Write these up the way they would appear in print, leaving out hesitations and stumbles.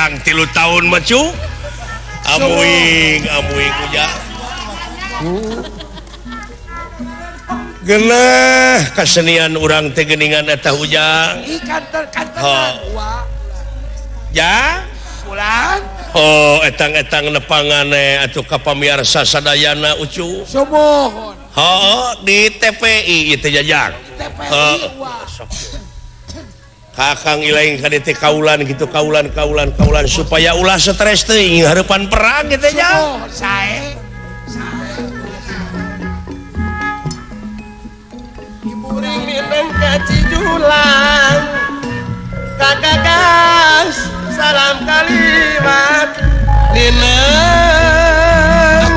Jajang 3 tahun macu amuing kuja genah kesenian urang teh geuningan eta Ujang ya bulan etang-etang nepangane atuh ka pamirsa sadayana ucu subuhun di TPI itu Jajang Kakang ilaing kadete kaulan gitu kaulan supaya ulah stres teuing hareupan perang gitu nya sae iburing minum kacijulang kagagas salam kalimat nineng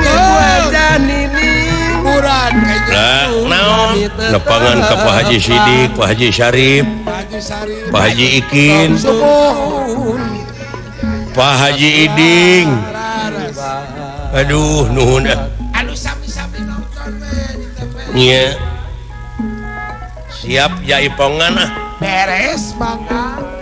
wajah nining buran naon nepangan ka Pak Haji Sidik Pak Haji Syarif Pak Haji Ikin Pak Haji Iding aduh nuhun anu sami-sami nonton nya siap jaipongan beres mangga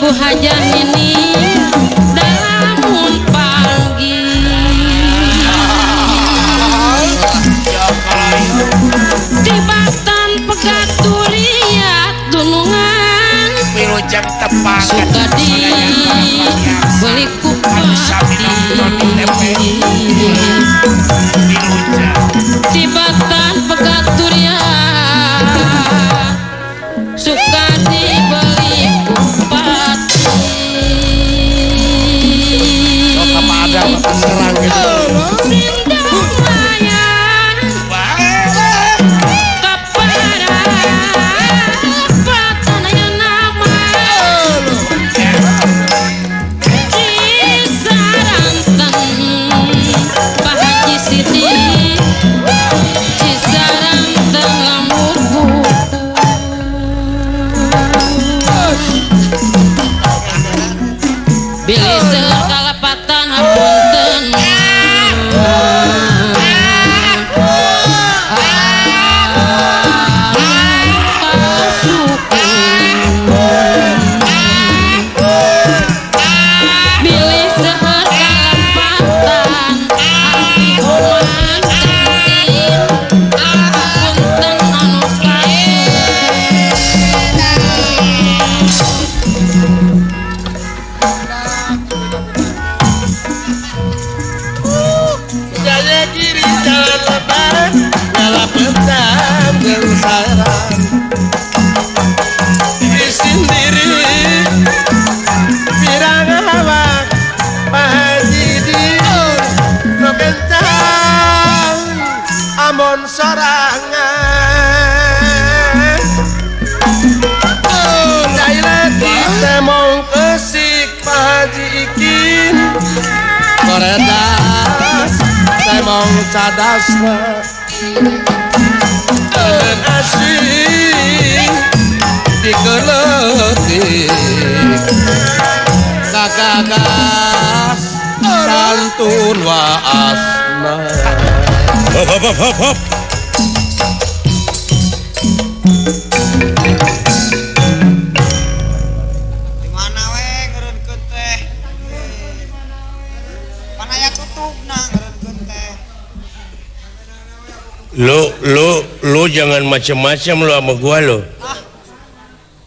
Ibu Hajah ini dalamun panggi tibatan pegaturiat dunungan wilujeng tepang suka di beli kupati tibatan pegaturiat suka dibeli bupati kepada serang sindang layang kepada patanaya nama di saranten Pak Haji Sidik di saranten Lamubu Bilih sekalapatan hapunten bilih sekalapatan hati uman kantin hapunten anu jaya kiri jalan lebar nyala petang jeung saran disindiri pirang awak Pak Haji Diun nu kencang amun sorangan Jailati temong kesik Pak Haji Ikin koredas temong cadasna dan asing dikeletik kagagas santun waasna hop Dimana we ngeureunkeun teh? Pan aya tutupna ngeureunkeun teh. lu jangan macam-macam lu sama gua lu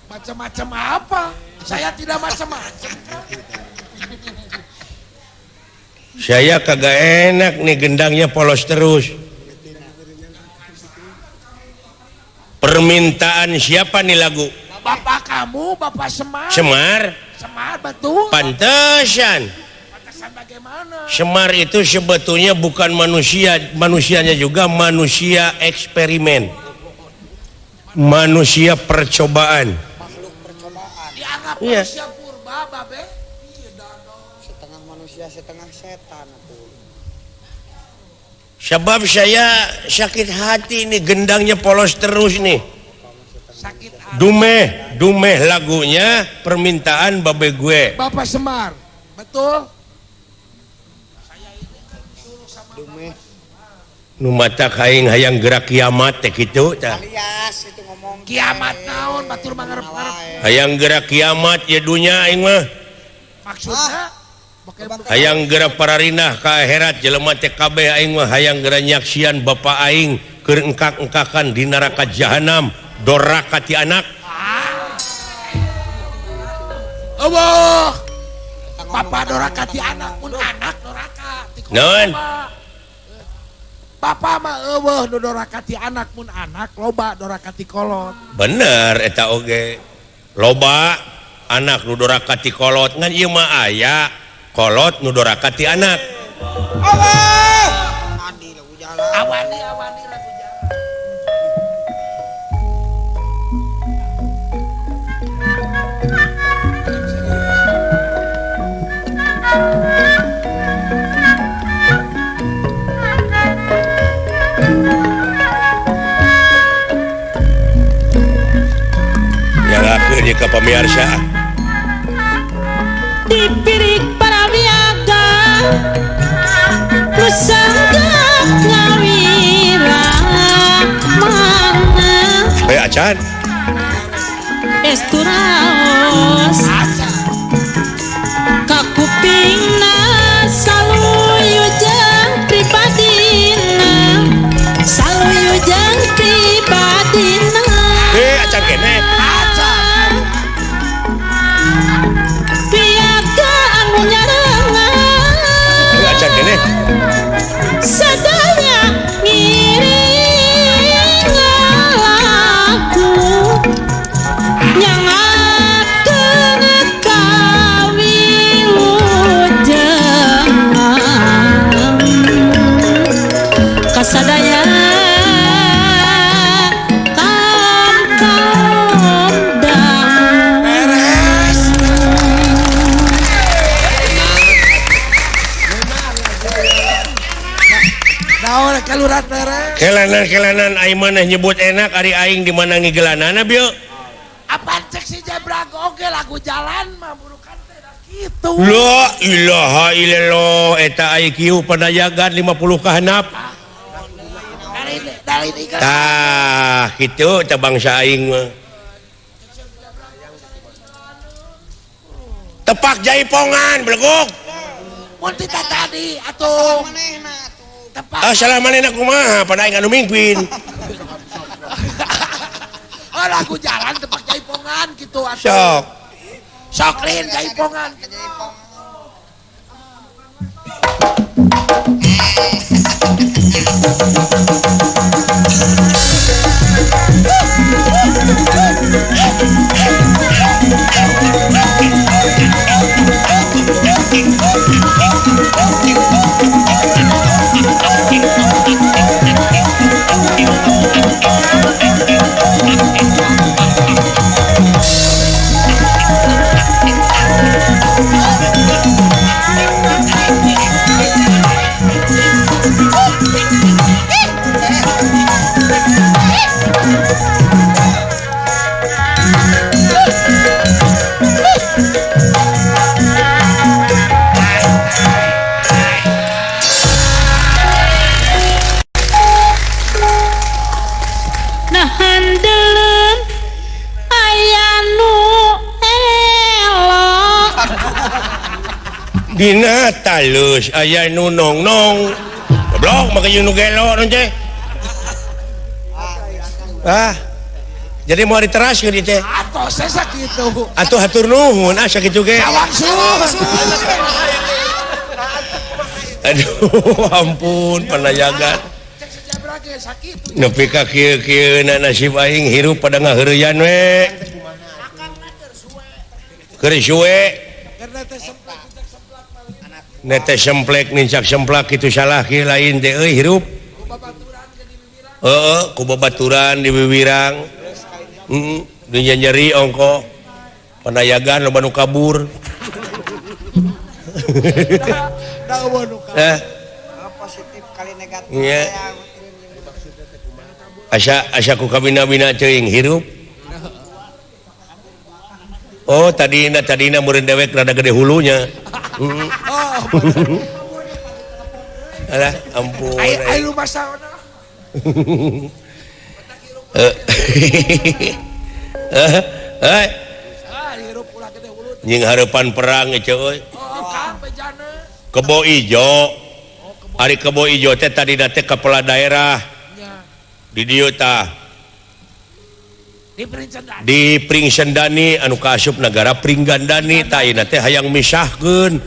macam-macam apa? Saya tidak macam-macam. saya kagak enak nih gendangnya polos terus permintaan siapa nih lagu Bapak kamu, Bapak Semar. Semar Semar betul. pantesan Pantesan bagaimana? Semar itu sebetulnya bukan manusianya juga manusia eksperimen manusia percobaan. makhluk percobaan. Dianggap Iya. manusia purba, babe. Setengah manusia setengah setan atuh. Sebab saya sakit hati nih, gendangnya polos terus nih. Sakit hati. Dumeh lagunya permintaan babe gue. Bapak Semar, betul? Dumeh Nu mata kaing hayang gerak kiamat teh kitu tah. alias itu ngomong Kiamat naon, batur mangarep-ngarep. Hayang gerak kiamat ya dunya aing mah. Maksudnya, bokeh Hayang gerak pararinah ka akhirat jelema teh kabeh aing mah hayang gerak nyaksian bapa aing keur engkak-engkakan di neraka jahanam doraka ti anak. Allah. Bapak dorakati anak pun anak doraka. Ti kolot Naon? mah. Bapak mah eueuh nu dorakati anak pun anak, loba dorakati kolot. Bener eta oge. Loba anak nu doraka ti kolot ngan ieu mah aya kolot nu doraka ti anak. Allah adi lagu jalan Awani lagu jalan. Yang akhir di ka pamirsa. dipirik para wiaga nusanggap ngawira mana Acan. esturaos kakupingna saluyujeng pribadina saluyujeng pribadina Acan kene. Acan. piaga anu nyarengan Acan kene. sadaya ngiring laku nyangakeun kawilujeng kasadaya kamdang Beres. Naon kalurat beres. Kelanan aing maneh nyebut enak ari aing di mana ngigelanana bieu. Apaan cek si Jebrag oge lagu jalan mah burukan teh da kitu. La ilaha illallah eta ai kieu padayagan 50 ka handap. Dari ikan. Tah kitu teh bangsa aing mah. Tepak jaipongan belegok. Mun tita tadi atuh manehna tuh tepat. Salah manehna kumaha pada aing anu mingpin. Oh lagu jalan tepak jaipongan gitu atuh. Sok. Soklin jaipongan. nah handeleun aya nu elok Dina talus aya nu nong-nong. Goblok make nu gelo non teh. Jadi mau diteraskeun ieu teh. Atuh sesa kitu. Atuh hatur nuhun sakitu ge. Awangsun. Aduh ampun panayagan. Cek si Jebrag ge sakitu. Nepi ka kieu-kieu nasib aing hirup pada ngaheureyan we. Keur suwe. Karena teh semplak kita semplak mah. Nete semplek nincak semplak itu salah kieu lain teh euy hirup. Babaturan ke di bibirang. Ku babaturan di bibirang. Dunya nyeri ongko penayagan loba nu kabur. Da eueuh nu ka. Positif kali negatif. Iya. Asa ku kabina-bina teuing hirup. Oh tadina meureun dewek rada gede hulunya. Alah ampun. Ai lu masaona. Hirup ulah gede hulu. Nying hareupan perang euy. Kang bejana. Kebo Ijo. Ari Kebo Ijo teh tadina teh kepala daerah Nya. di dieu tah. Di Princedan. Di Pringsendani anu kaasup negara Pringgandani tah ayeuna teh hayang misahkeun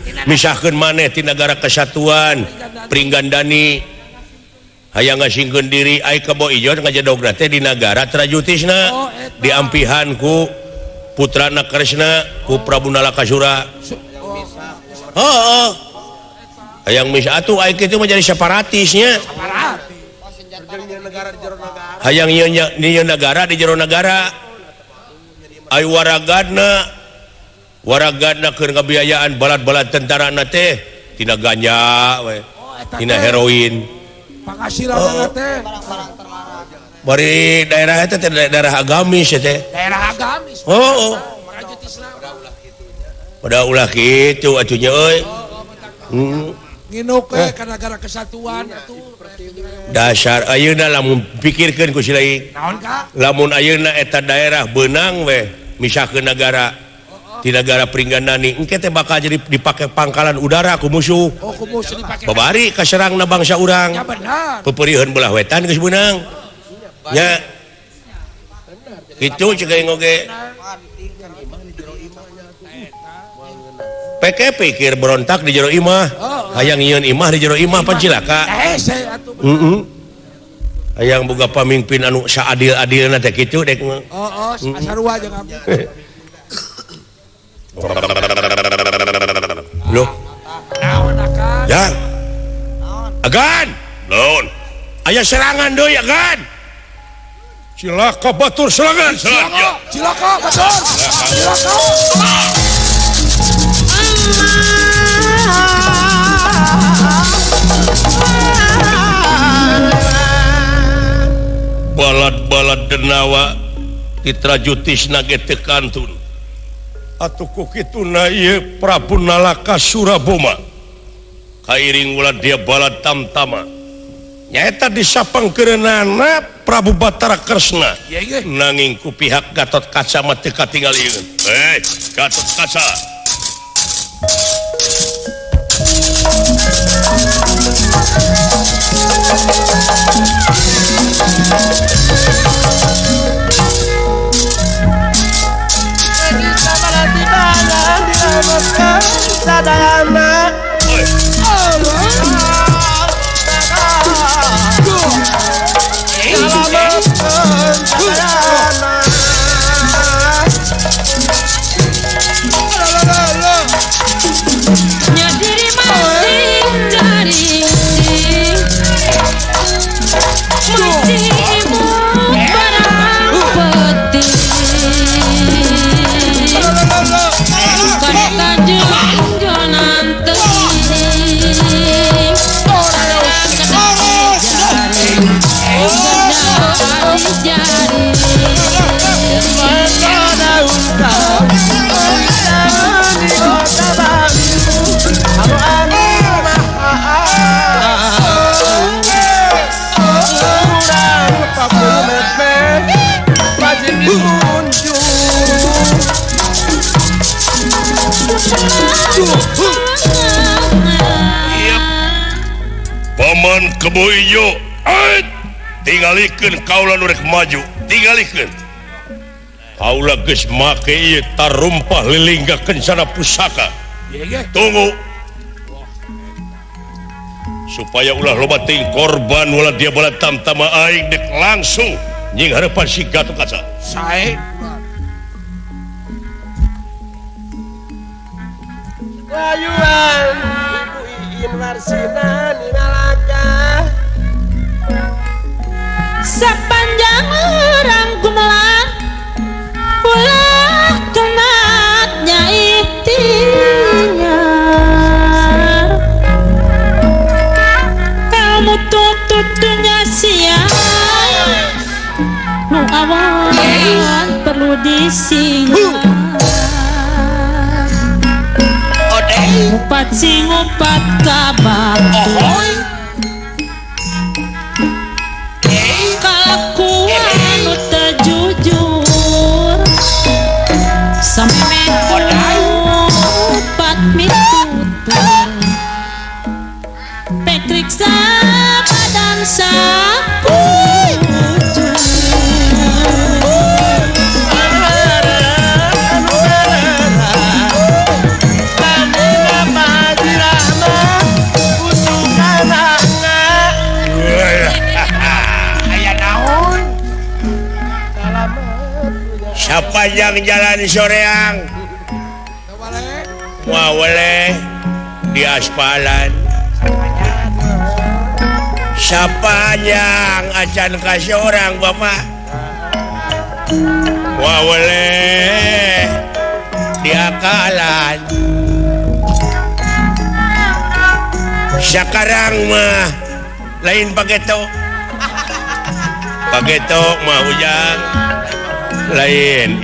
maneh ti Negara Kesatuan Pringgandani hayang ngasingkeun diri ai Kebo Ijo ngajadogna teh di negara Trajutisna diampihan ku putrana Kresna ku Prabu Nalakasura. Heeh. Hayang misah atuh ai kitu mah jadi separatisnya. Hayang ieu negara di jero negara ai waragadna keur ngabiayaan balad-balad tentarana teh tina ganja we tina heroin Penghasilan teh bari daerah eta teh daerah agamis teh daerah agamis. Marajutisna pada ulah kitu atuh nya euy nginuk ka Negara Kesatuan atuh dasar ayeuna lamun pikirkeun ku si lain naon ka lamun ayeuna eta daerah beunang we misahkeun negara di negara Pringgandani engke teh bakal jadi dipake pangkalan udara ku musuh. ku musuh dipake Babari kaserangna bangsa urang. ya benar Peperieun belah wetan geus beunang. Nya. Kitu ceuk aing oge. Peke pikir berontak di jero imah. Hayang nyieun imah di jero imah pan cilaka. saya atuh Hayang boga pamimpin anu saadil-adilna teh kitu dek. sarua jeung abdi. Loh, Naon akan ya. Agan. Naon? Aya serangan deui Agan. Cilaka batur serangan. Cilaka betul. Cilaka. Balad-balad denawa di Trajutisna ge teu kantun. Atuh ku kituna ieu Prabu Nalakasura Boma. Kairing ulah dia balad tamtama. Nyaeta disapangkeureunana Prabu Batara Kresna. Nanging ku pihak Gatot Kaca mah teu katingalieun. Gatot Kaca. Nyadiri masih dari masih imut barang peti bukan kanjeng jonan teuing Paman Kebo Ijo, tingalikeun kaula nu rek maju, tingalikeun. Kaula geus make ieu tarumpah lilingga kencana pusaka. Tunggu. Supaya ulah loba teuing korban ulah dia bala tamtama aing dek langsung nying hareupan si Gatot Kaca. Sae Rayuan Ibu Iin Warsina Ninalaka sepanjang orang gumelan sia nu awan perlu disingkat ngupat si ngupat kabar kalakuan nu teu jujur sampai ngupat mitutur petriksa badan sapuju Sepanjang jalan soreang wawale di aspalan sepanjang acan kasih orang bapak wawale di akalan sekarang mah lain pageto mah ujang lain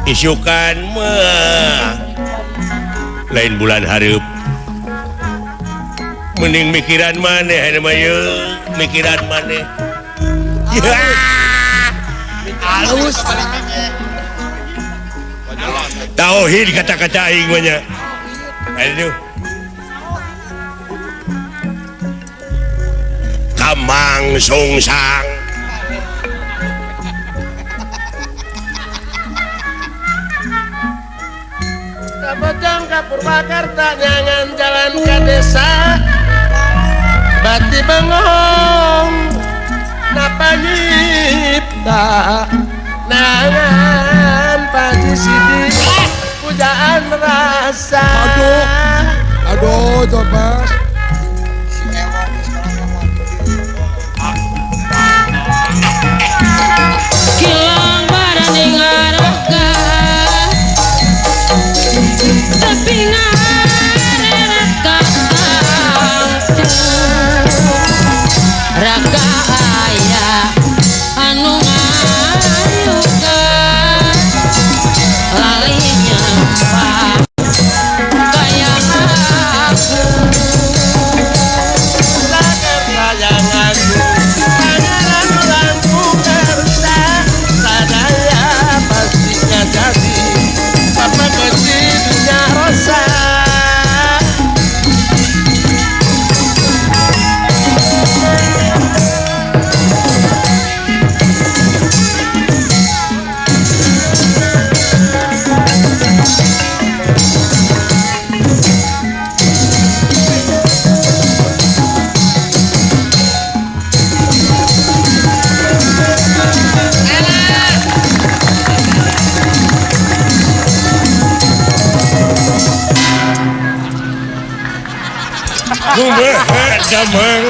isukan mah lain bulan hareup mending mikiran maneh mikiran maneh halus tauhid kata-kata aing mah nya aduh kamang sungsang Bojong ka Purwakarta nyangan jalan ke desa bati bengong napa nyipta nangan paji sidik pujaan rasa Aduh, Thomas. kilang barani ngaroka tapi ngareka raga aya anu ngayuga lalinya pak kaya aku lagar layangan pangeran lampu kersa sadaya pastinya jadi apa kecidunya rosa damang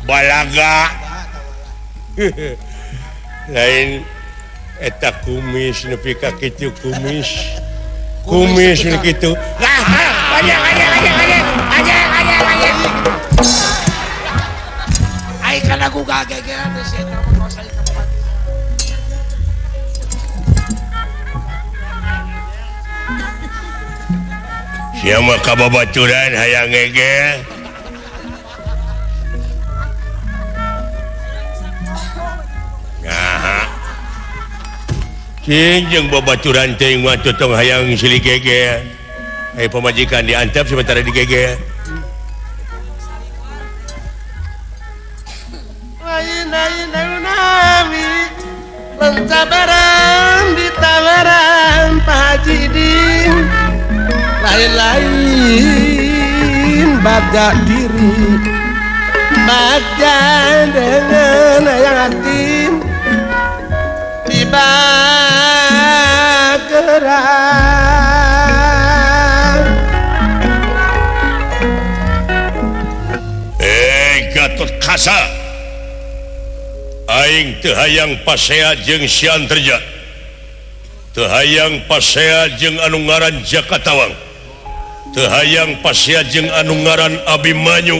balaga lain eta kumis nepi ka kitu kumis nu kitu Ai kana ku kagegean di sini merkosa itu. siapa kababaturan hayang ngegel jeung babaturan teh mah totong hayang silih gege. Aya pamajikan diantep sementara di gege. lain nami lencabaran di tawaran Pak Haji Din lain-lain baga diri baga dengan yang yatim tiba gerang Gatot Kaca aing teu hayang pasea jeung sian terja Tehayang pasea jeung anu ngaran Jakatawang, tehayang pasea jeung anu ngaran Abimanyu,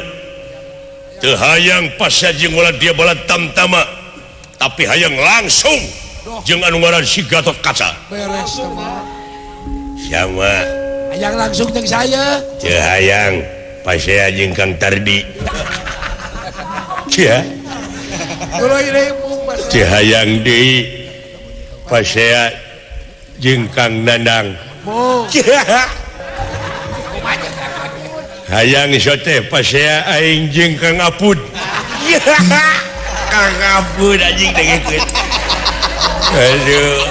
tehayang pasea jeung ulah dia bala tamtama, tapi hayang langsung jeung anu ngaran si Gatot Kaca. Beres teman. Sama. Hayang langsung jeung saya. Tehayang pasea jeung Kang Tardi. Ya. Kulo ini mung Tehayang deui pasea jeung Kang Nandang. mung. Hayang iso teh pasea aing jeung Kang Apud. Kang Apud anjing dengekeun. Aduh.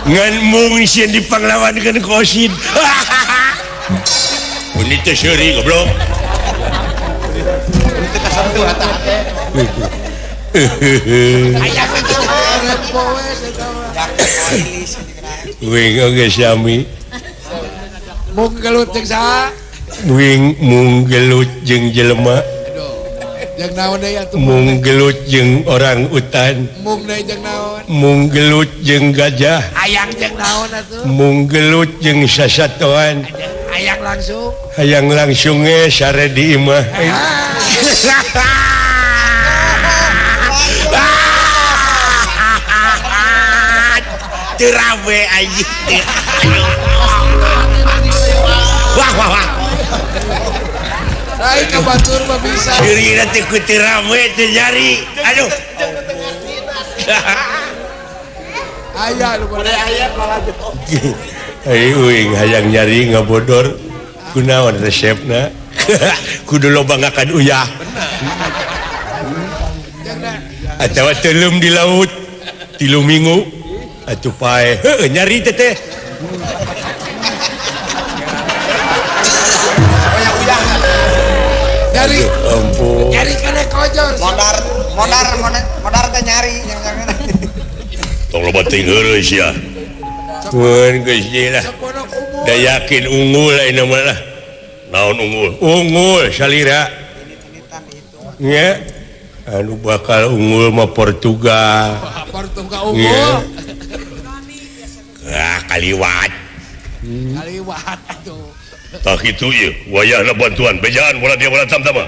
Ngan mung sieun dipanglawankeun Kosin. Ini teh seuri goblok. Hayang itu rempo we eta mah. Wing oge sami. Mung gelut jeung saha? Wing mung gelut jeung jelema. Aduh. Jeung naon deui atuh? Mung gelut jeung orang utan. Mung deui jeung naon? Mung gelut jeung gajah. Hayang jeung naon atuh? Mung gelut jeung sasatoan. Hayang langsung. Hayang langsung ge sare di imah. Terawe anjing. Wah. Lain ka batur mah bisa. Dirina teh ku terawe teh jari. Aduh. Aya lu boleh aya lanjut. Uing hayang nyari ngabodor kunaon resepna. Kudu loba ngakan uyah. Atawa telum di laut 3 minggu atuh pae nyari teh Nyari. ampun Nyari kene kojor. modar teh nyari jangan tong loba teuing heureus ya mun geus lah Seponok umur. da yakin unggul ayeuna mah lah naon unggul salira nya anu bakal unggul mah Portugal Portugal unggul. kaliwat Kaliwat atuh. tak itu ieu wayahna bantuan bejaan bola dia bola tam-tama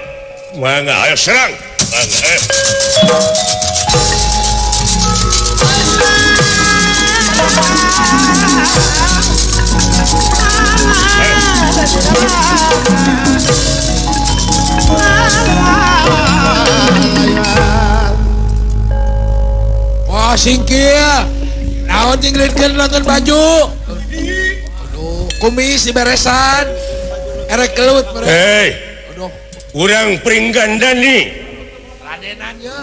mangga ayo serang mangga Wah singkir. Naon jinglitkeun nonton baju. Aduh, kumis diberesan. Erek kelut mere. hei Aduh, urang pringgandani ladenan ye.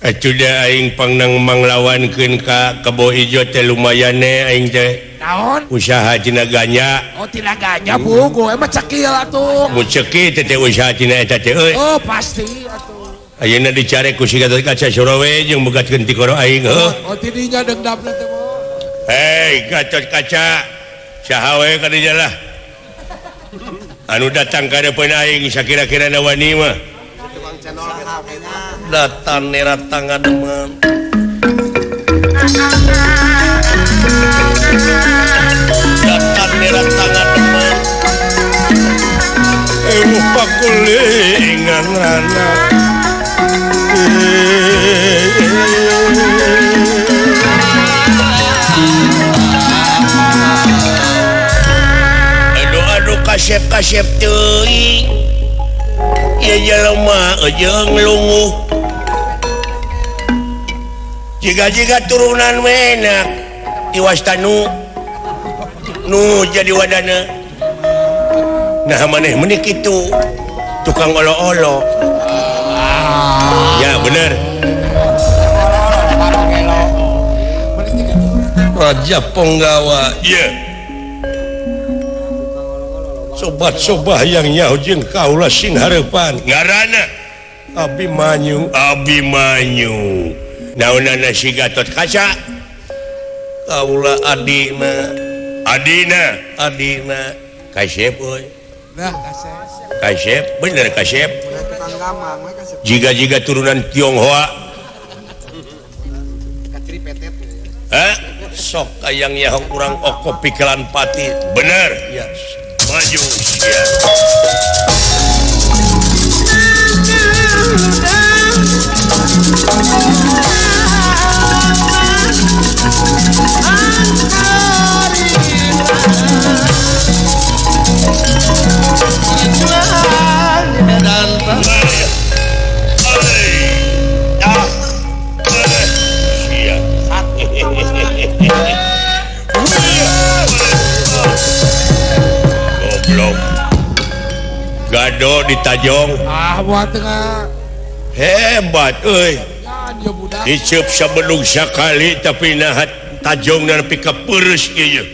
atuh da aing pangnang manglawankeun ka Kebo Ijo teh lumayan aing teh Naon? usaha tina ganja Oh tina ganja pugu. Emang cekil atuh. mun ceki teh usaha tina eta teh euy Oh pasti atuh. ayeuna dicare ku si Gatot Kaca Surawe jeung bogatkeun ti koro aing heuh Oh tidinya dengdapna teh mo. hei Gatot Kaca saha we ka dinya lah anu datang ka depan aing sakira-kira wani mah datang nera tangan demam datang nera tangan demam pakulingan anak aduh kasep teuing ieu jelema jeung lunguh jiga turunan menak iwastanu nu jadi wadana nah maneh meuni kitu tukang olo-olo ya bener Raja Penggawa iya sobat-sobat yang nyaho jeung kaula sing hareupan ngaranna Abimanyu naonana si Gatot Kaca kaula adina kasep euy Nah, kasep bener kasep tukang gamang we kasih jiga turunan Tionghoa katri petet hah sok kayangnya kurang oko pikiran pati bener ya maju ya goblok gado ditajong buat tengah hebat euy ya dia budak diceup sabelung sakali tapi nahat tajong dan pika peureuss ieu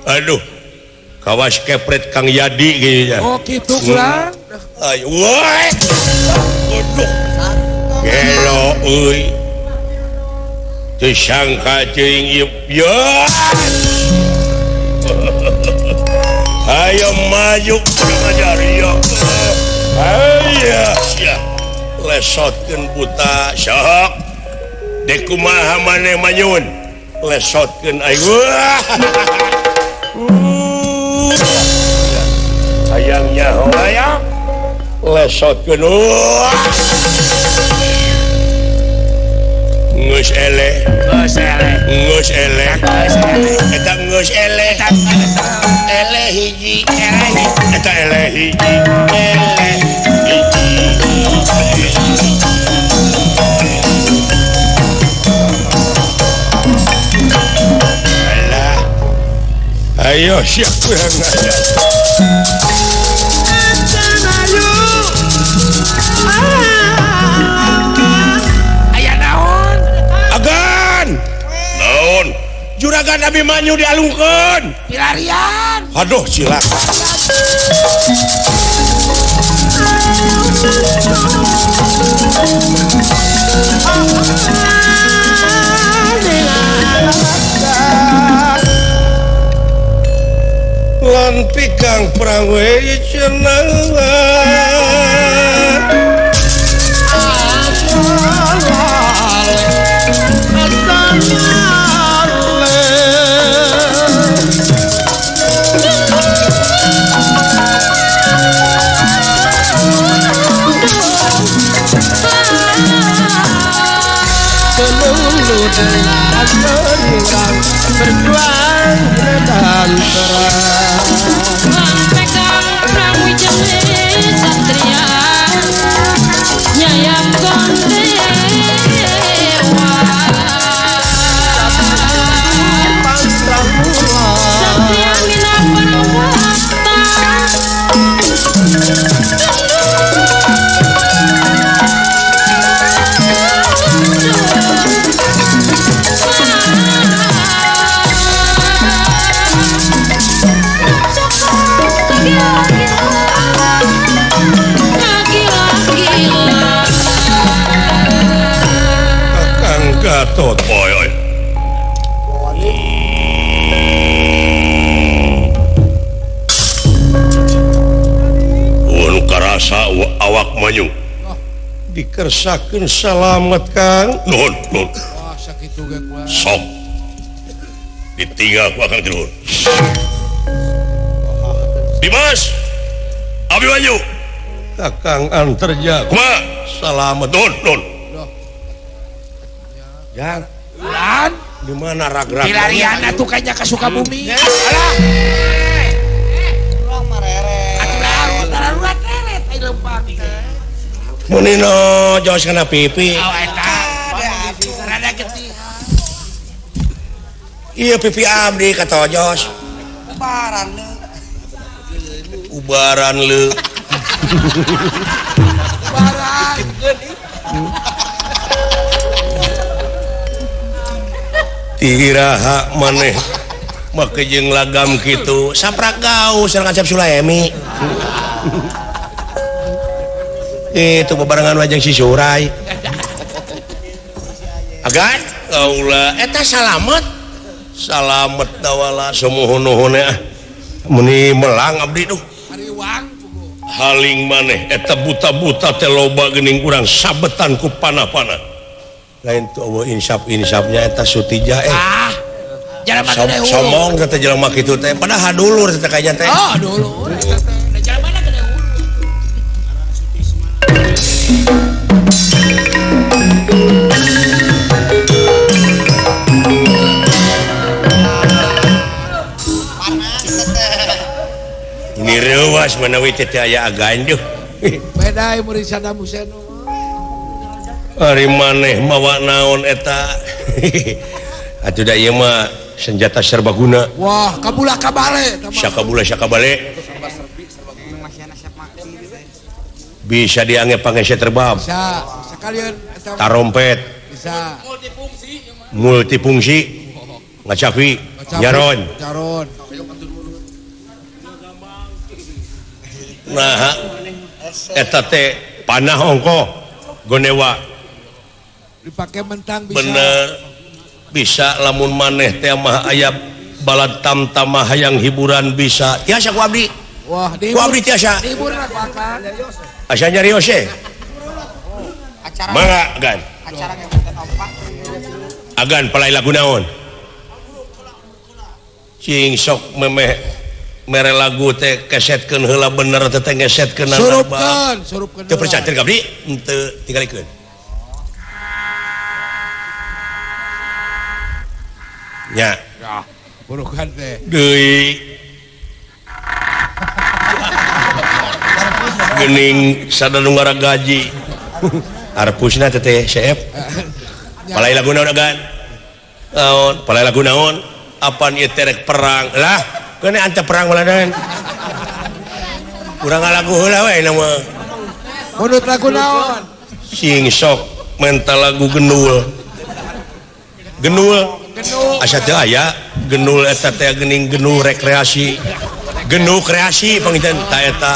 aduh kawas kepret Kang Yadi gitu oh gitu kurang ayo woi aduh gelo euy teu sangka ceuing ieu ya ayo maju ngajar ya aya sia lesotkeun buta sok dek kumaha maneh manyun lesotkeun ayo sayangnya hoya lesotkeun ngeus eleh eta ngeus eleh eleh hiji eta eleh hiji alah ayo siap kurang ajar aya naon agan naon juragan Abi Manyu dialungkeun pilarian aduh silakan lan pikang prawe cenah berjuang dan terang pegang perahu jeli satria nyayam gondewa satria mina parawata Kakang Gatot boy karasa awak Manyu dikersakeun salamet Kang nuhun wah sakitu ge kurang sok ditinggal ku Akang nuhun Dimas Abi Manyu Kakang antarja kumaha salamet nuhun Jang bulan di mana ragrag pilarian atuh kayaknya ke Sukabumi alah Orang marere. atuh larut darurat leret ai leumpang munino jos kana pipi oh eta rada getih iya pipi abdi kata jos Baran lu. ubaran le barang tiraha maneh make jeung lagam kitu sapragau sareng Acap Sulaemi itu bebarengan wajang si Surai agan kaula eta salamet dawala samuhun-nuhun meni melang abdi duh hariwang haling maneh eta buta-buta teh loba geuning urang sabetan ku panah-panah lain tuh insap-insapnya eta Sutijah Jalan mah gede hulu. Somong teh jelema kitu teh padahal dulur teh kayaknya teh. Oh, dulu. Jalan mana gede hulu. Ini rewas menawi teh aya aganduh. Beda murid Saddam Hussein. Ari maneh mawa naon eta? Atuh da ieu mah senjata serbaguna. Wah, kabula kabale. Sakabale. Bisa dianggap pangeset terbab. Bisa, sekalian Tarompet. bisa. Multifungsi. Ngacapi, nyaron. Caron. Nah, eta teh panah ongko gonewa. Dipakai mentang bisa. Bener. Bisa lamun maneh teh mah aya balad tamtamah hayang hiburan bisa. Tiasa ku abdi. Wah, Ku abdi tiasa. Hibur lah bakal. Asa nyarios e. Acara Mangga gan. acara ngebutan opak. Agan palai lagu naon? Cing sok memeh mere lagu teh kesetkeun heula bener teh ngesetkeun Surupkeun. Teu percaya teh abdi teu tinggalikeun. Nya, Ya, burukan teh. deui geuning sadanu ngara gaji. Arpusna teh teh Syef. Palai lagu naon agan? Naon? Palai lagu naon? Apaan ieu teh rek perang? Lah, keun anta perang maladan. Urang ngalagu heula we nama. Munut lagu naon? Sing sok mental lagu genul. Genul. Asa teu aya genul eta teh geuning genul rekreasi. Genul kreasi panginten ta eta.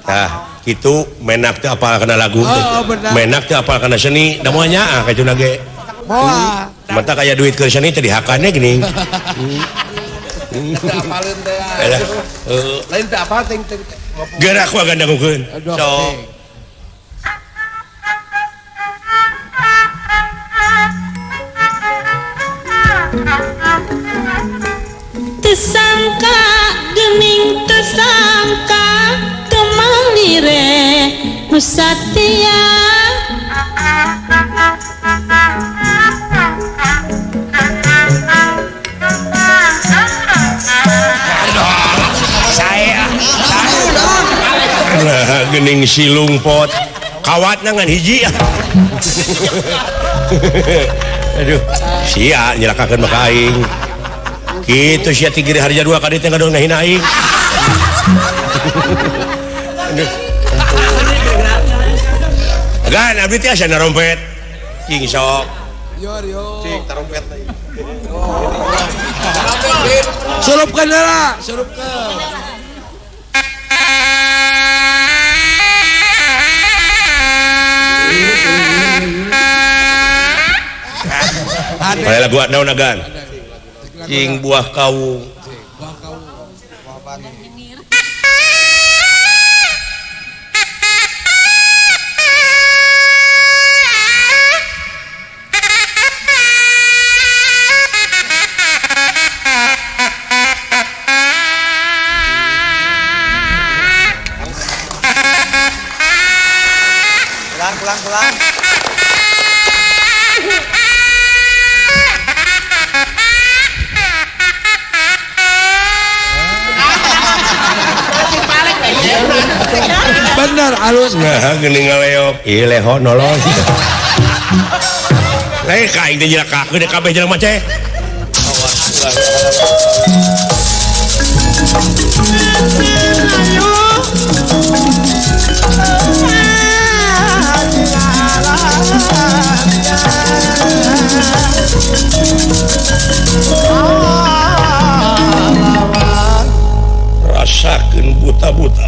Tah, kitu menak teh apal kana lagu teh. benar. Menak teh apal kana seni, da moal nyaah ka cenah ge. Moal. Mata kaya duit ke seni teh dihakannya geuning. Apalin teh. Alah, Lain teh apa teh gerak ku agan dangukeun. Aduh. Sok. Tesangka gening tesangka kemalire Nusatya Nah, geuning silung pot. Kawatna ngan hiji. Aduh, sia nyelakakeun mah ka aing. Kitu sia tigiri harja dua kali teh ngadong ngahina aing. Aduh. Gan abdi teh asa narompet. Cing sok. Yo. Cing tarompet teh. Surupkeun heula, surupkeun. Palai lagu naon agan? Cing buah kawung. Pulang. Bener alus. Nah, geuning ngaleok. Ieu leho nolong. Lain ka aing teh jelakakeun deh kabeh jelema teh. Rasakeun buta-buta.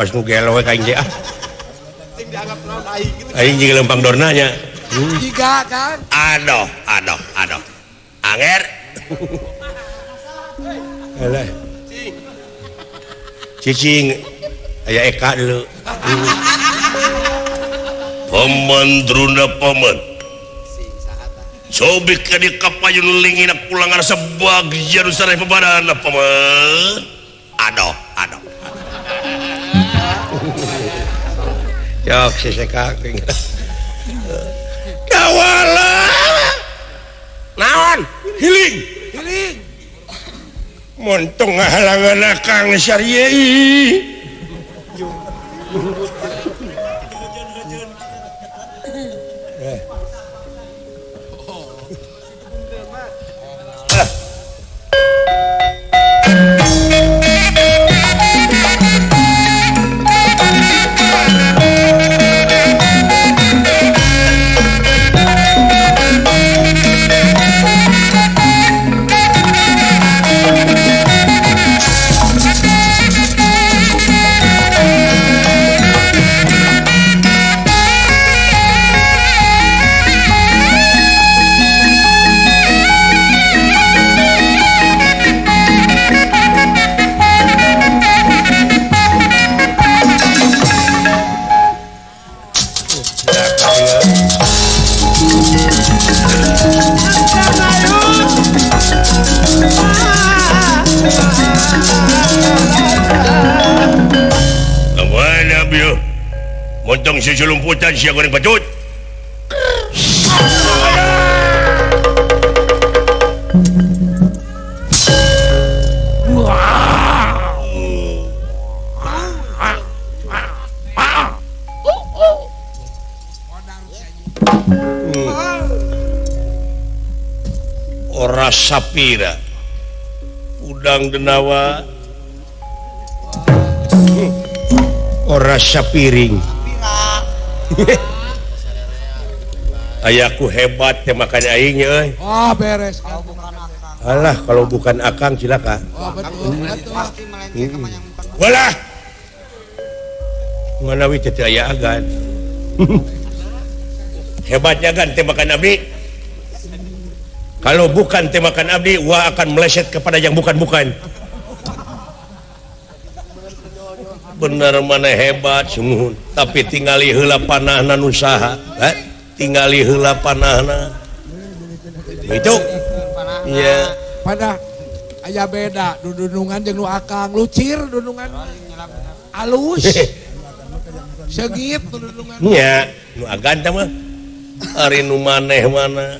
pas nu gelo we ka aing ah. Ting dianggap naon aing gitu. Aing jeung lempang dornanya. Tiga kan? Aduh. Anger. Alah. Cicing. Aya Eka dulu. Pemandruna paman. Sobik ka di kapayun lingina pulangan sebagian usara pebadana paman. Aduh. Jok seseka kawala. Naon? Hiling. Montong ngahalangan akang syariai. Montong susu lumputan siang goreng patut. Ora sapira. Udang denawa. Ora sapiring. Ayahku hebat ya makanya aingnya euy. Oh beres. Alah kalau bukan akang cilaka. Oh betul. Pasti melenceng sama yang bukan. Walah. Manawi teu aya agan. Hebatnya kan tembakan abdi. Kalau bukan tembakan abdi, wa akan meleset kepada yang bukan-bukan. Bener mana hebat sungguh, tapi tingali heula panahna nu saha, tingali heula panahna. Itu. Iya. Pada aya beda dudunungan jeung nu akang lucir dudungan alus. Segit dudungan. Nya, nu agan teh mah. Ari nu maneh mana?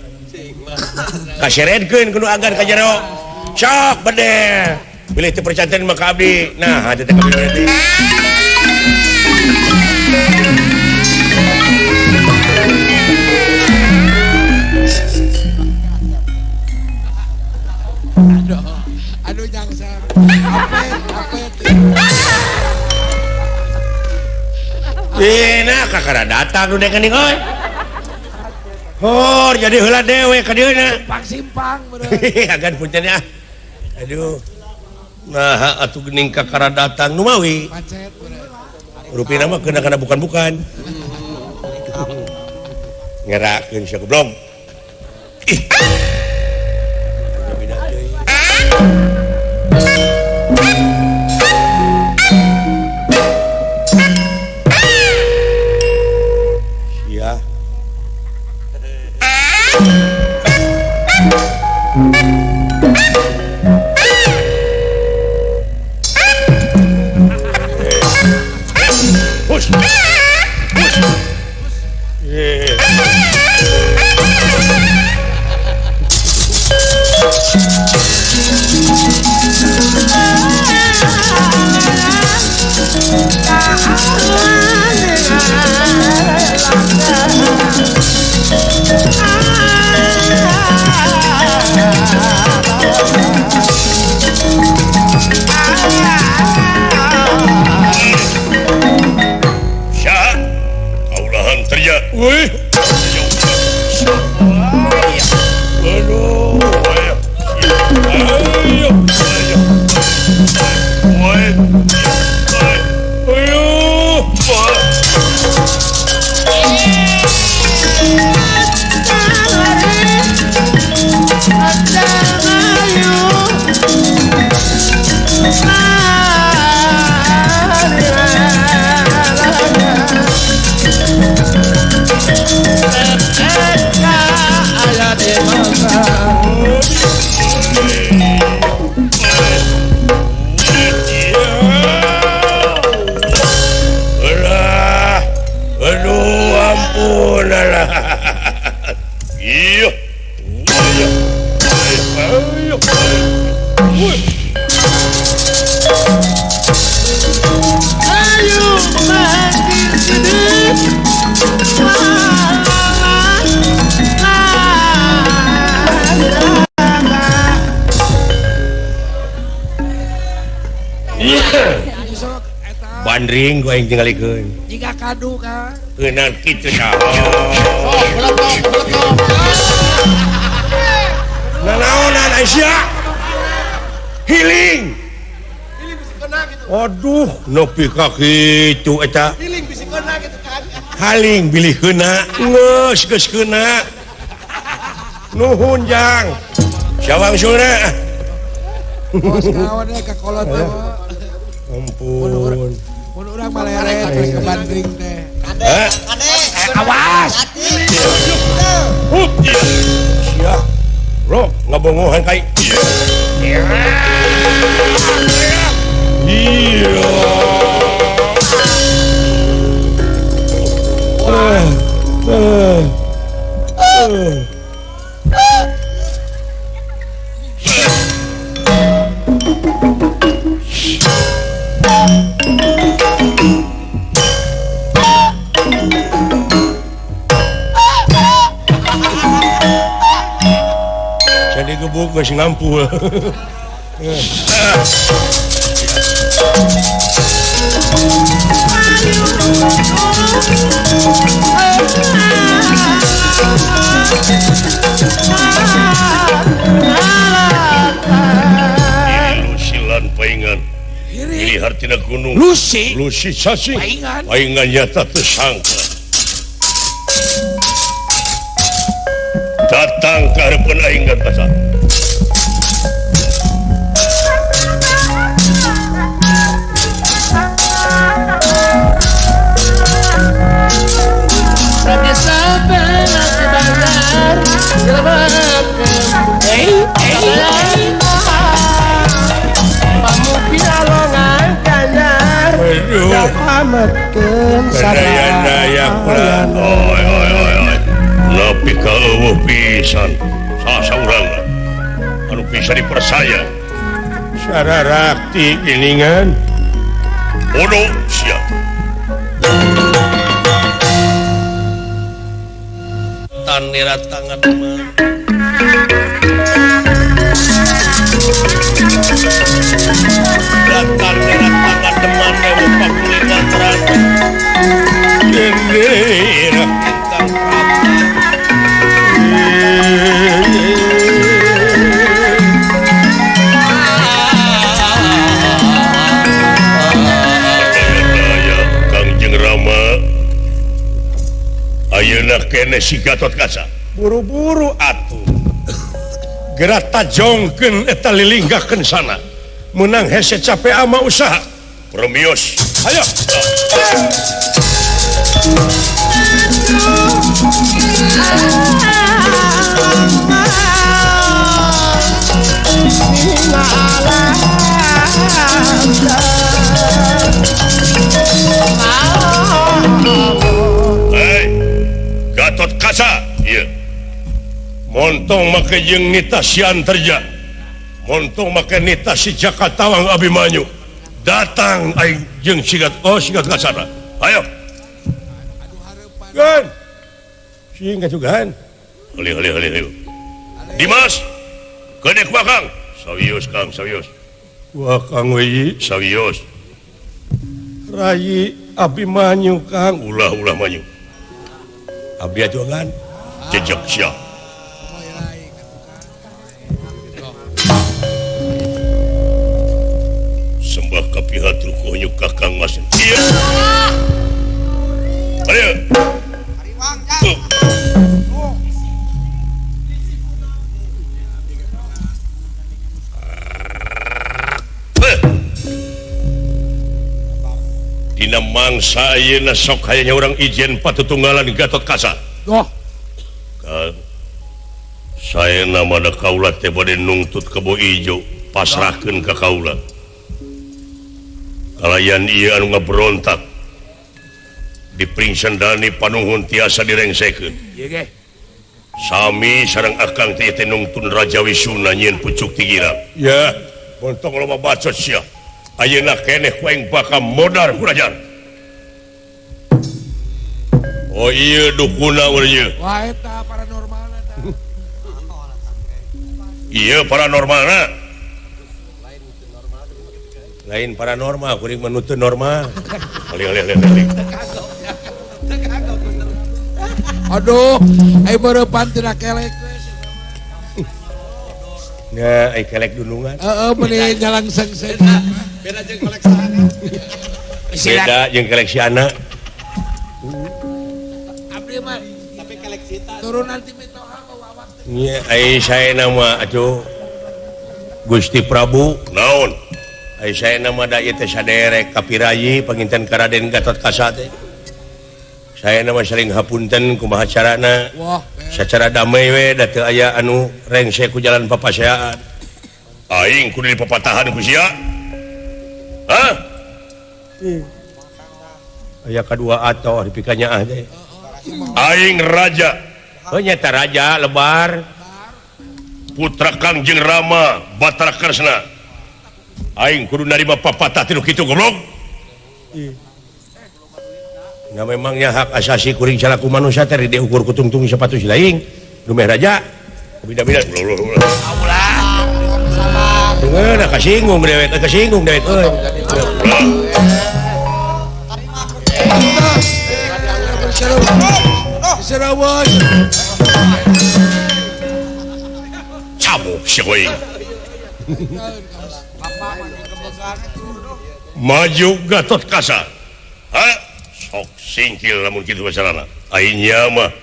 Kaseredkeun kudu agan ka jero. Sok bede. Pilih teu percanten mah ka abdi. Nah, hati teh ka abdi berarti. Aduh jangsar. Nah, kakara datang nu dek geuning euy. Hor, jadi heula dewe ka dieuna. Simpang bener. Agan punten ya. Aduh. Nah, atuh geuning kakara datang nu mawi. Macet bener. Rupina mah kena bukan-bukan. Ngerakeun sia goblok. Ih. Sia. Push. bandring gue yang tinggalikeun. Jika kadu kan. Eunang kitu dah. Nanaonan Aisyah. Healing. Aduh, nepi ka kitu eta. Feeling bisikona gitu kan. Haling bilih keuna, geus keuna. Nuhun jang. Syawang suna. Bos kawan ka kolot teh. Ampun. Mun urang malere ke bandring teh. Awas. Sia. Bro, ngabongohan kai. Iya. Jadi gebuk geus ngampul. Lusilan paingan. Pilih hartina gunung. Lucy Sasi. Paingan nyata tersangka. Datang ke hadapan aing dan kasar. Daya pula. Oi. Nepi ka eueuh pisan. Sasaurang anu bisa dipercaya. Sararakti giningan. Bodoh sia. Tanira tangan mah. Datang dengan tangan teman dewa pakulingan terang. Gendera bintang Daya Kangjeng Rama. Ayeuna kene si Gatot Kaca. Buru-buru atuh. Gerak tajongkeun eta lilinggahkeun sana. Menang hese capek ama usaha. Promios. Ayo. Hei, Gatot Kaca. Iya. Montong make jeung nita sian terja. Montong make nita si Jakatawang Abimanyu. Datang aing jeung sigat Kaca. Ayo. Gan. Singkat juga kan. Hali. Dimas. Kedek Wakang. Sawios Kang, sawios. Wakang we sawios. Rai Abimanyu Kang. Ulah manyu. Abdi ajogan. Jejak sia. Sembah ka pihak trukuhnya Kakang Mas. Iya. Ayo. Hariwang jang. Dina mangsa ayeuna sok hayanya urang ijen patutunggalan Gatot Kaca. Doh. Saya namana kaula teh bade nungtut kebo ijo pasrahkeun ka kaula. Kalayan ieu anu ngaberontak dipringsan Dani panuhun tiasa direngsekeun. Ieu ge. Sami sareng akang teh nungtun Raja Wisuna nyieun pucuk tigirang. Ya, montong loba bacot sia. Ayeuna keneh ku aing bakal modar kurajaan. Oh iya dukuna urang ieu. Wah eta paranormal eta. Iya paranormalna. lain paranormal kuring menuntut normal. Aduh, ayo berepan tina kelek. Ya, ai kelek dulungan. Meni jalang sengseng. Beda jeung koleksi anak. Beda jeung kelek si anak. Abdi mah Tapi koleksi ta. turunan ti Mitoha bawa awak. Nya ai saya nama atuh Gusti Prabu naon? Ai saya nama da ieu teh saderek kapirayi panginten ka Raden Gatotkaca teh. Saya nama sering hapunten kumaha carana. Wah, Secara damai we da teu aya anu rengse ku jalan papaseaan. Aing kudu dipapatahan ku sia. Hah? Aya kadua atau dipikanya teh. Aing raja. Oh nyata raja lebar. Putra Kangjeng Rama Batara Kresna. Aing kudu narima papatah tilu kitu goblok. Nah memangnya hak asasi kuring salaku manusia teh diukur ku tungtung sepatu silaing. Dumeh raja. Bida-bida. Dengeuna kasinggung dewek, kasinggung dewek euy. Serawat. Cabuk si euy. Maju Gatotkaca. Hah? Sok singkil lamun kitu bacarana. Aing nya mah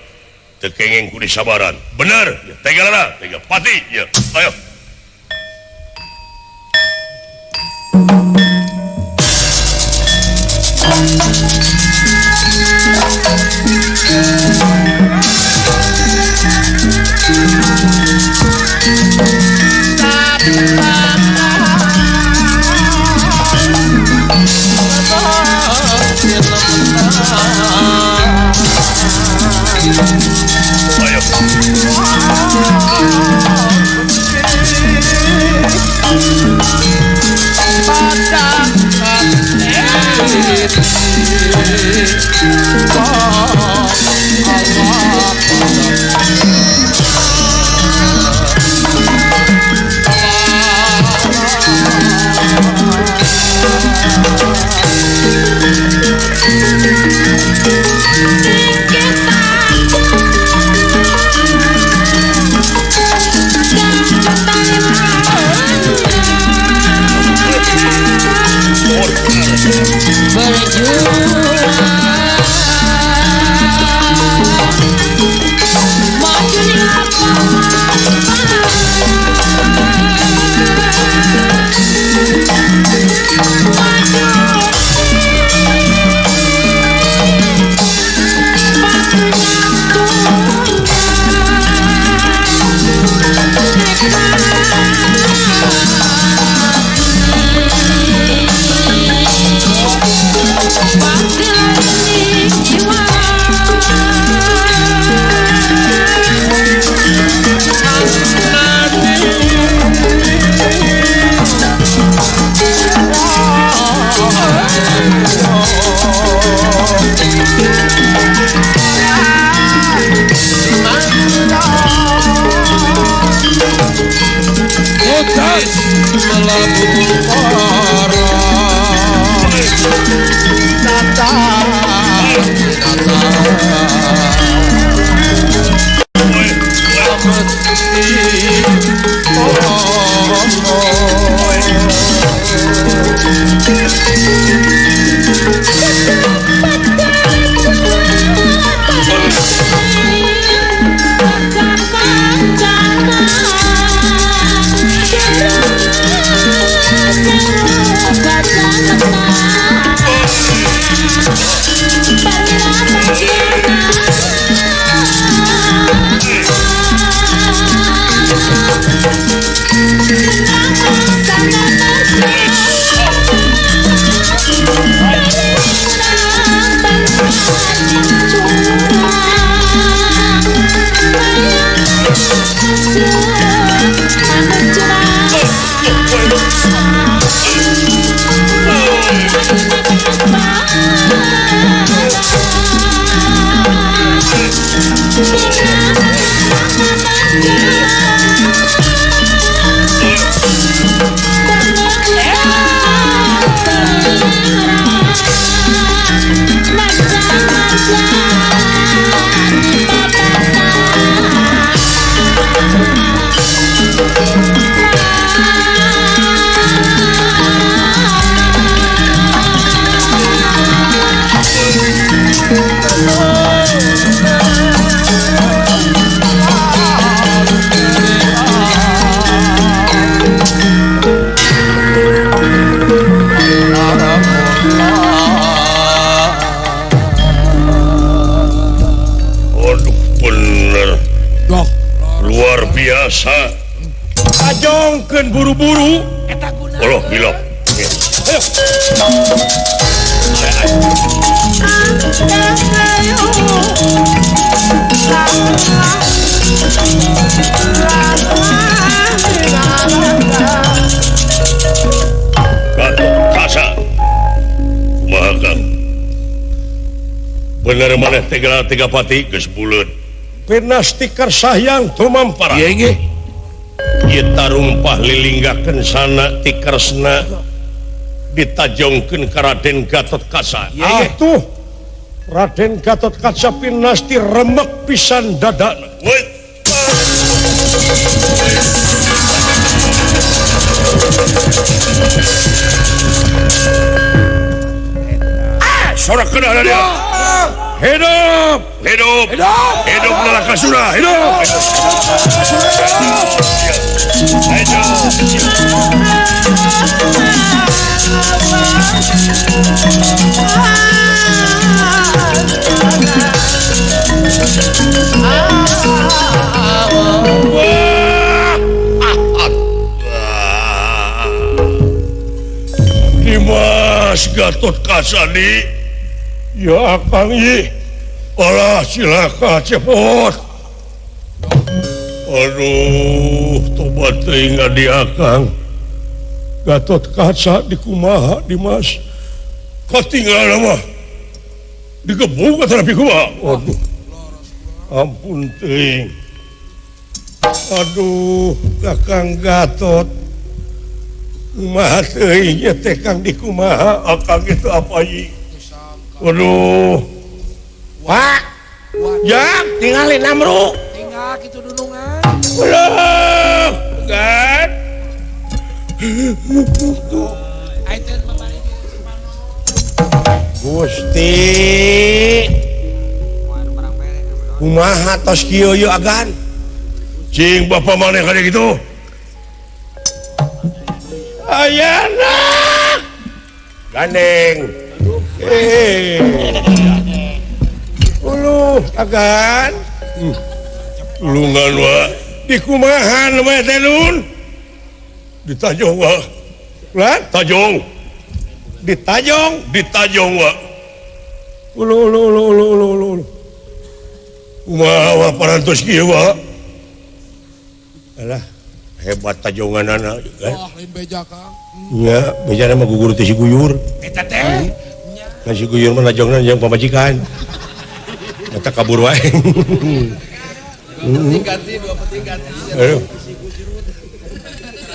teu kengeng ku disabaran. Bener, ya, tegalana, tega pati ya. Ayo. Luar biasa tajongkeun buru-buru Allah bilang Gatot Kaca kumaha bener maneh tiga pati geus buleut Pinastikar sayang tumampara Iya kita rumpah lilinggakeun sana tikersna ditajongkeun ka Raden Gatot Kaca. Atuh Raden Gatot Kaca pinasti remek pisan dadana. Sorakeun ada dia. Hidup, hidup, hidup, hidup Nalakasura, hidup. Dimas Gatot Kaca di ya Kang Yi alah silaka cepot aduh tobat teuing di Akang Gatot Kaca di kumaha Dimas katinggalan mah digebuk atuh tapi kumaha aduh ampun teuing aduh Kakang Gatot kumaha teuing ya teh Kang di kumaha Akang itu apa Yi waduh Wak jak tinggalin Amru tinggal gitu dudungan waduh kan Gusti kumaha tos kieu yeuh agan cing bapa maneh kade kitu ayana gandeng ulu agan tulungan wa di kumahan mah teh nun ditajong wa lan tajong ditajong wa ulu kumaha wa parantos kieu wa alah hebat tajonganana wah lain beja Kang nya bejana mah gugur teh si guyur eta teh nasi guyur mah najongna jeung pamajikan eta kabur wae ganti dua petingkat aduh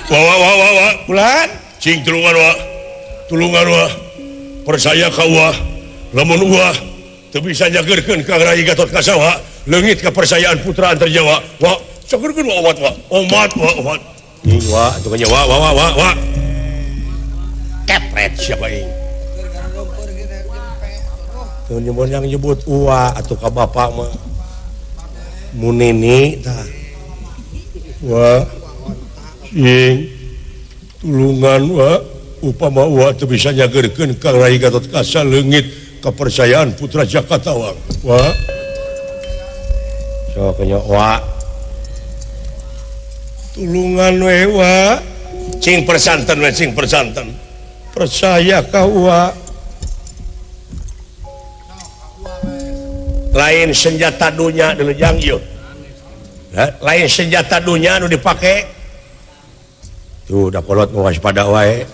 wah pulan cing tulungan wa percaya ka wa lamun wa teu bisa nyageurkeun Kang Rai Gatot Kaca wa leungit kepercayaan putra antar Jawa wa cageurkeun wa omat wa ing wa atuh nya wa kepret siapa ing tuh yang nyebut uwa atau ka bapak mah munini tah wa ing tulungan wa upama wa teu bisa nyageurkeun Kang Rai Gatot Kaca leungit kepercayaan putra Jakatawang wa sok nya wa tulungan we wa cing persanten percaya ka wa lain senjata dunia dulu jang yuk lain senjata dunia nu dipake tuh udah kolot mau waspada wae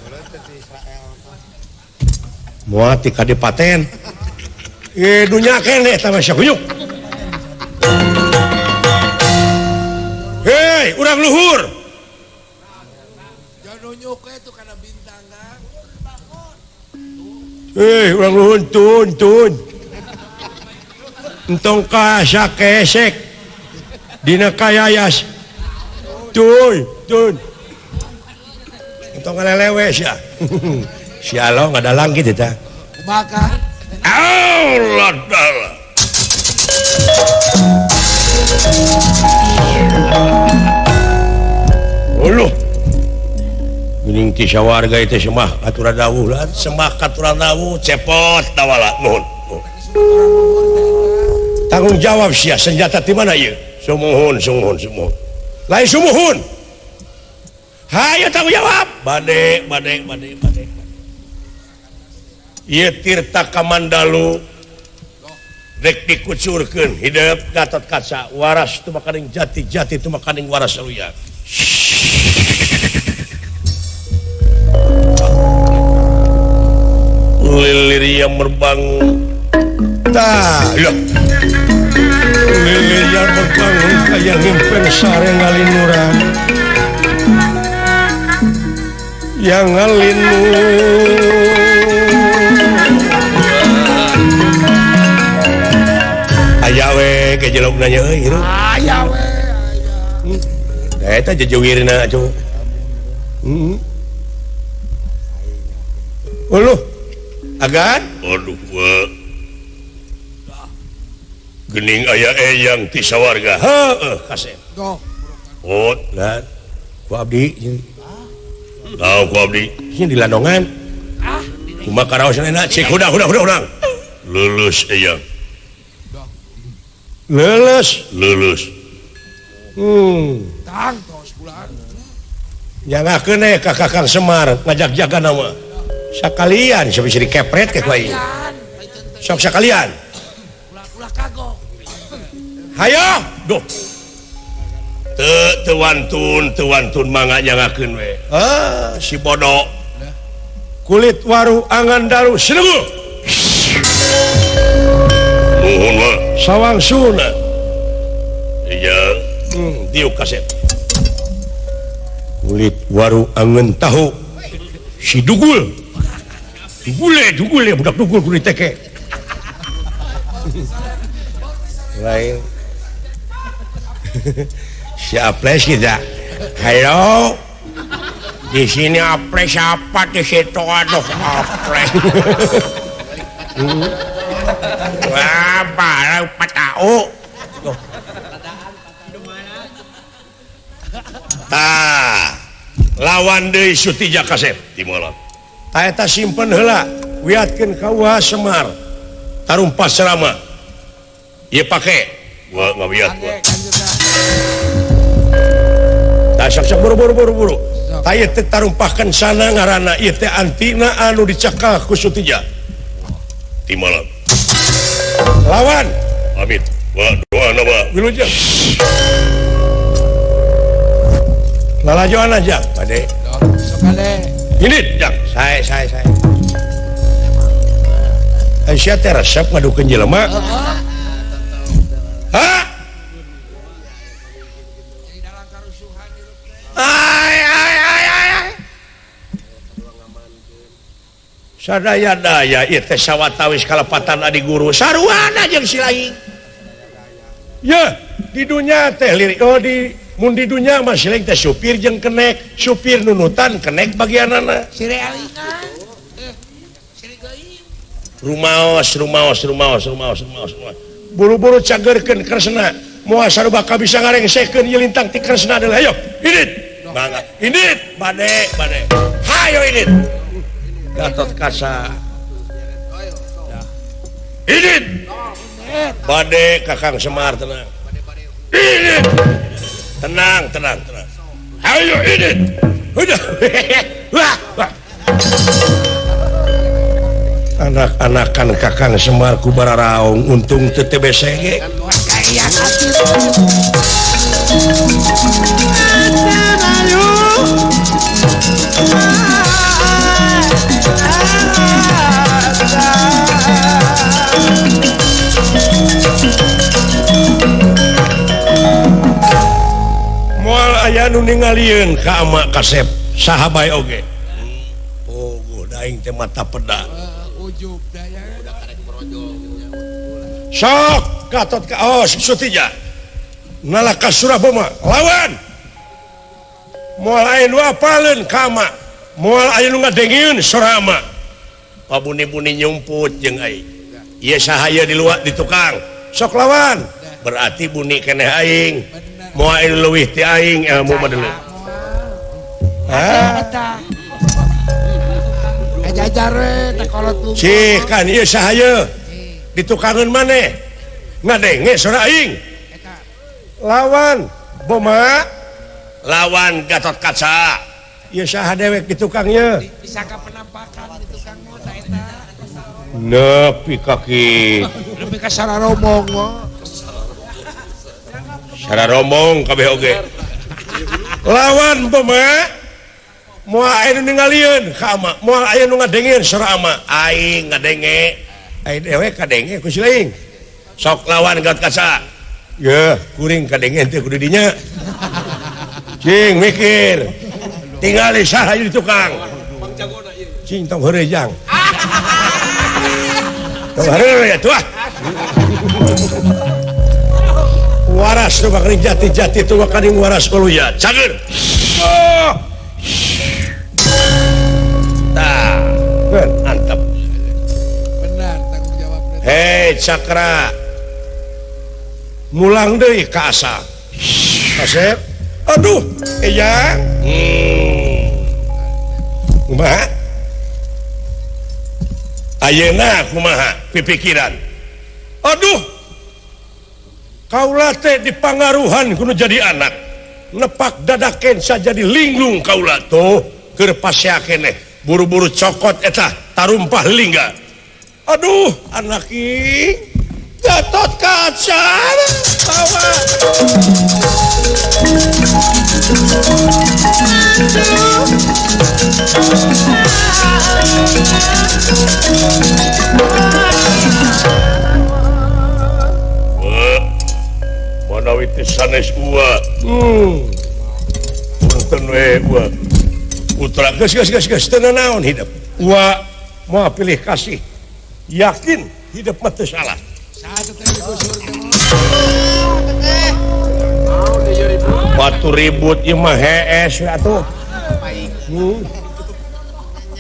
muat di kadipaten dunia kene eta mah syakuyuk hei urang luhur jangan nyuk itu kana bintang Kang hei urang luhur tun entong ka sakesek dina kayayas Tuh. Untuk ngelelewe ya. Si Allah nggak ada langit itu. Maka Allah dalam. Uluh. Geuning ti sawarga itu semah aturan dawuh lah, semah katuran dawuh cepot tawala nuhun. Tanggung jawab sia senjata di mana ieu? Sumuhun. Lain sumuhun. Hayo tanggung jawab. Bade. Ieu tirta kamandalu rek dikucurkeun hidup Gatot Kaca waras teu makaning jati teu makaning waras saluya. Lilir yang berbangun lilir yang berbangun kayak ngimpen sare ngalinuran yang ngalinur ayawe ke jelok nanya euy ayawe eta jejewirna cu uluh agan aduh gening aya eyang ti sawarga heueuh kasep oh dan ku abdi tahu ku abdi sing di landongan kumaha karaosna cek udang lulus eyang lulus tang tos bulan nyangakeun ka Kakang Semar ngajak jaga nama sakalian bisa dikepret ke kuai sok sakalian ulah kagok hayo duh teu mangga nyangakeun we si bodoh kulit waru angan dalu sinegu nuhun mah sawang suna iya diuk kasep kulit waru angan tahu si dugul ya budak dugul kulit teke lain si Aples kita halo di sini Aples apa di situ aduh Aples wah baru patau lawan deui Sutija Kasep di malam eta simpen heula wiatkeun ka Wah Semar tarumpah serama ieu pake gua ngawiat gua tah sok buru-buru aya teh tarumpahkeun sana ngaranna ieu teh antina anu dicakal ku Sutija di malam lawan pamit wa doana wa wilujeng lalajoan aja pade sekali ini jang saya Aisyah teh resep ngadukeun jelema hah sadaya-daya ieu teh sawatawis kalepatan adi guru saruana jeung si lain ya di dunya teh lirik mun di dunya mah sileng teh supir jeung kenek supir nunutan kenek bagianana sire alingan sire rumaos buru-buru cagerkeun kersna moal sarubaka bisa ngarengsekeun ieu lintang ti kersna adalah ayo idit mangga idit bade hayo idit Gatot Kaca idit bade Kakang Semar tenang idit tenang ayo idit udah anak-anakan Kakang Semar ku bararaong untung teu teu besege moal aya nu ningalieun ka Ama Kasep saha bae oge oh daing teh mata peda ujub daya sok Gatot Sutija nalaka Suraboma lawan moal aya nu apaleun kama moal aya nu ngadengieun sorama pabuni-buni nyumput jeung aing ieu sahaya di luar di tukang sok lawan berarti buni keneh aing moal aya nu leuwih ti aing ilmu mah deuleu ajajar teh kolot lu cih kan ieu sahaya ditukangeun maneh ngadenge sora aing lawan Boma lawan Gatot Kaca ieu saha dewek di tukangnya bisa ka penampakan di tukang mah eta nepi kaki lebih ka sararomong mah sararomong kabeh oge lawan Boma moal aya nu ningalieun ka ama moal aya nu ngadengieun sora ama aing ngadenge aing dewek kadenge ku si aing sok lawan Gatot Kaca ya kuring kadenge teh kudu dinya cing mikir tinggal saha di tukang cing tong heureuy tong heureuy atuh waras tuh bakal jati-jati tuh bakal waras kuluya cager tah mantap benar tanggung jawab hei Cakra mulang deui ka asa Asep aduh iya kumaha ayeuna kumaha pipikiran aduh kaula teh dipangaruhan kudu jadi anak nepak dadaken sajadi linglung kaula tuh keur pasea keneh buru-buru cokot eta tarumpah lingga aduh anak ing Gatot Kaca bawa mana witi sanes ua punten we ua putra geus teu naon hidup ua moal pilih kasih yakin hidup mah teu salah batu ribut ieu mah hees we atuh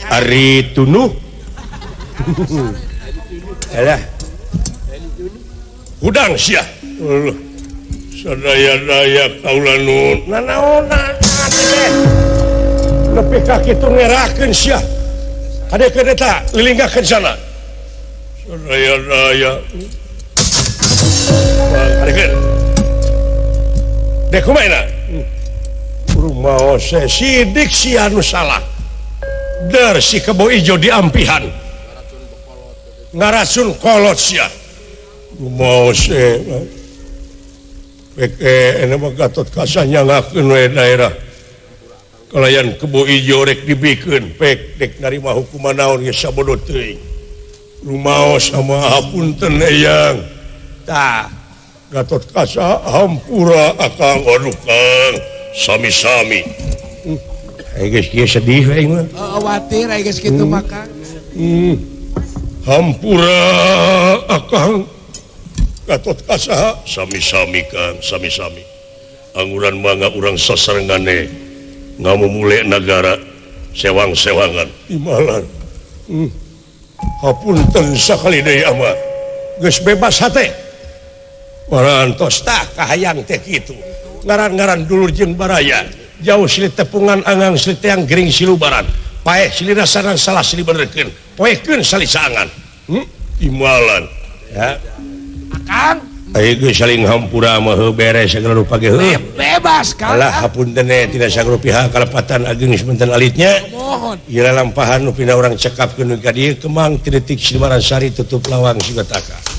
ari tunuh alah udang sia sadaya-daya kaula nun nanaonan nepi ka kitu ngerakeun sia kade-kade ta lilinggakeun sana sadaya-daya dek kumaina rumah saya sidik si anu salah dar si kebo ijo diampihan ngaracun kolot sia rumah saya ene mah Gatot Kaca nyangakeun we daerah kalayan kebo ijo rek dibikeun pek dek narima hukuman naon geus sabodo teuing rumaos sama hapunten eyang tah Gatot Kaca hampura akang waduh kang sami-sami geus kieu sedih we mah khawatir aya geus kitu mah Kang hampura akang Gatot Kaca sami-sami Kang sami-sami anguran mangga urang saserengane ngamumule nagara sewang-sewangan imalan hapunten sakali deui ama geus bebas hate parantos tah kahayang teh kitu ngaran-ngaran dulur jeung baraya jauh silih tepungan angang silih teang gering silubaran paeh silih rasana salah silih benerkeun poekeun salisaangan imalan ya Kang aya geus saling hampura mah beres segala rupa ge bebas Kang alah hapunten tidak sagala pihak kalepatan ageng sebentar alitnya mohon ieu lampahan nu pindah urang cekapkeun ka dieu kemang ti detik Silmaran Sari tutup lawang Sigataka